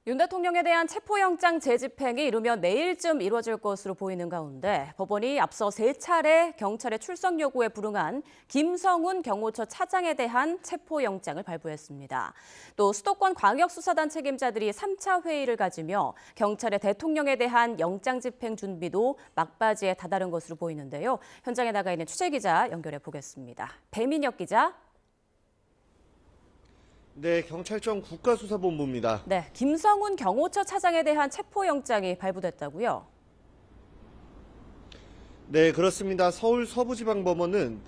윤 대통령에 대한 체포영장 재집행이 이르면 내일쯤 이루어질 것으로 보이는 가운데 법원이 앞서 3차례 경찰의 출석 요구에 불응한 김성훈 경호처 차장에 대한 체포영장을 발부했습니다. 또 수도권 광역수사단 책임자들이 3차 회의를 가지며 경찰의 대통령에 대한 영장 집행 준비도 막바지에 다다른 것으로 보이는데요. 현장에 나가 있는 취재기자 연결해 보겠습니다. 배민혁 기자. 네, 경찰청 국가수사본부입니다. 네, 김성훈 경호처 차장에 대한 체포영장이 발부됐다고요? 네, 그렇습니다. 서울 서부지방법원은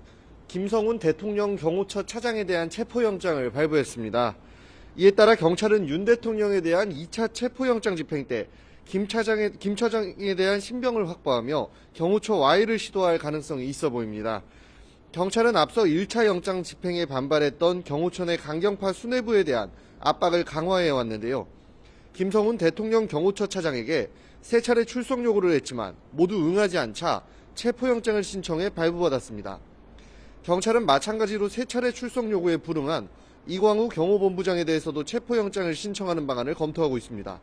김성훈 대통령 경호처 차장에 대한 체포영장을 발부했습니다. 이에 따라 경찰은 윤 대통령에 대한 2차 체포영장 집행 때 김 차장에 대한 신병을 확보하며 경호처 와해를 시도할 가능성이 있어 보입니다. 경찰은 앞서 1차 영장 집행에 반발했던 경호처 내 강경파 수뇌부에 대한 압박을 강화해 왔는데요. 김성훈 대통령 경호처 차장에게 3차례 출석 요구를 했지만 모두 응하지 않자 체포영장을 신청해 발부받았습니다. 경찰은 마찬가지로 3차례 출석 요구에 불응한 이광우 경호본부장에 대해서도 체포영장을 신청하는 방안을 검토하고 있습니다.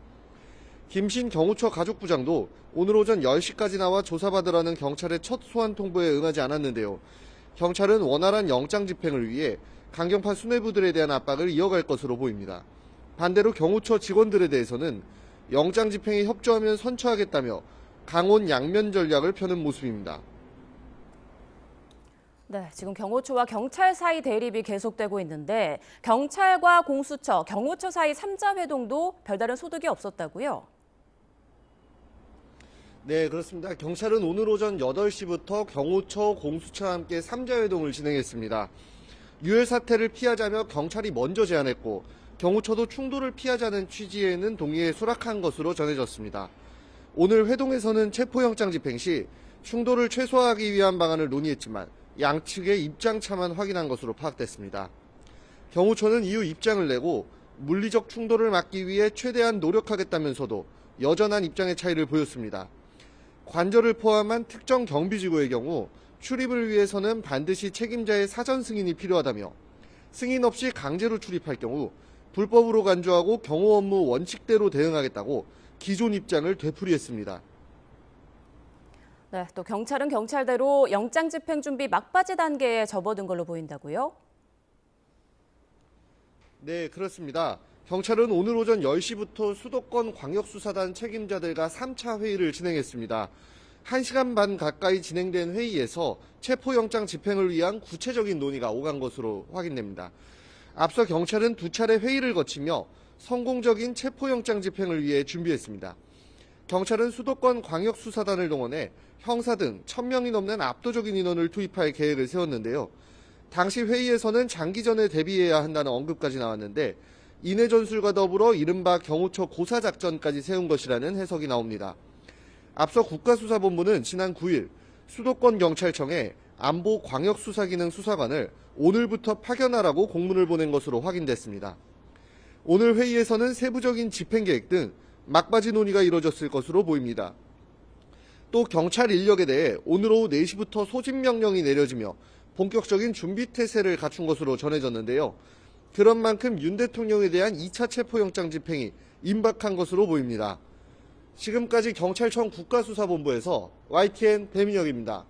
김신 경호처 가족부장도 오늘 오전 10시까지 나와 조사받으라는 경찰의 첫 소환 통보에 응하지 않았는데요. 경찰은 원활한 영장 집행을 위해 강경파 수뇌부들에 대한 압박을 이어갈 것으로 보입니다. 반대로 경호처 직원들에 대해서는 영장 집행에 협조하면 선처하겠다며 강원 양면 전략을 펴는 모습입니다. 네, 지금 경호처와 경찰 사이 대립이 계속되고 있는데 경찰과 공수처, 경호처 사이 3자 회동도 별다른 소득이 없었다고요? 네, 그렇습니다. 경찰은 오늘 오전 8시부터 경호처, 공수처와 함께 3자 회동을 진행했습니다. 유혈 사태를 피하자며 경찰이 먼저 제안했고 경호처도 충돌을 피하자는 취지에는 동의에 수락한 것으로 전해졌습니다. 오늘 회동에서는 체포영장 집행 시 충돌을 최소화하기 위한 방안을 논의했지만 양측의 입장차만 확인한 것으로 파악됐습니다. 경호처는 이후 입장을 내고 물리적 충돌을 막기 위해 최대한 노력하겠다면서도 여전한 입장의 차이를 보였습니다. 관절을 포함한 특정 경비지구의 경우 출입을 위해서는 반드시 책임자의 사전 승인이 필요하다며 승인 없이 강제로 출입할 경우 불법으로 간주하고 경호 업무 원칙대로 대응하겠다고 기존 입장을 되풀이했습니다. 네, 또 경찰은 경찰대로 영장 집행 준비 막바지 단계에 접어든 걸로 보인다고요? 네, 그렇습니다. 경찰은 오늘 오전 10시부터 수도권 광역수사단 책임자들과 3차 회의를 진행했습니다. 1시간 반 가까이 진행된 회의에서 체포영장 집행을 위한 구체적인 논의가 오간 것으로 확인됩니다. 앞서 경찰은 2차례 회의를 거치며 성공적인 체포영장 집행을 위해 준비했습니다. 경찰은 수도권 광역수사단을 동원해 형사 등 1000명이 넘는 압도적인 인원을 투입할 계획을 세웠는데요. 당시 회의에서는 장기전에 대비해야 한다는 언급까지 나왔는데 인해 전술과 더불어 이른바 경호처 고사작전까지 세운 것이라는 해석이 나옵니다. 앞서 국가수사본부는 지난 9일 수도권 경찰청에 안보 광역수사기능 수사관을 오늘부터 파견하라고 공문을 보낸 것으로 확인됐습니다. 오늘 회의에서는 세부적인 집행계획 등 막바지 논의가 이뤄졌을 것으로 보입니다. 또 경찰 인력에 대해 오늘 오후 4시부터 소집명령이 내려지며 본격적인 준비태세를 갖춘 것으로 전해졌는데요. 그런 만큼 윤 대통령에 대한 2차 체포영장 집행이 임박한 것으로 보입니다. 지금까지 경찰청 국가수사본부에서 YTN 배민혁입니다.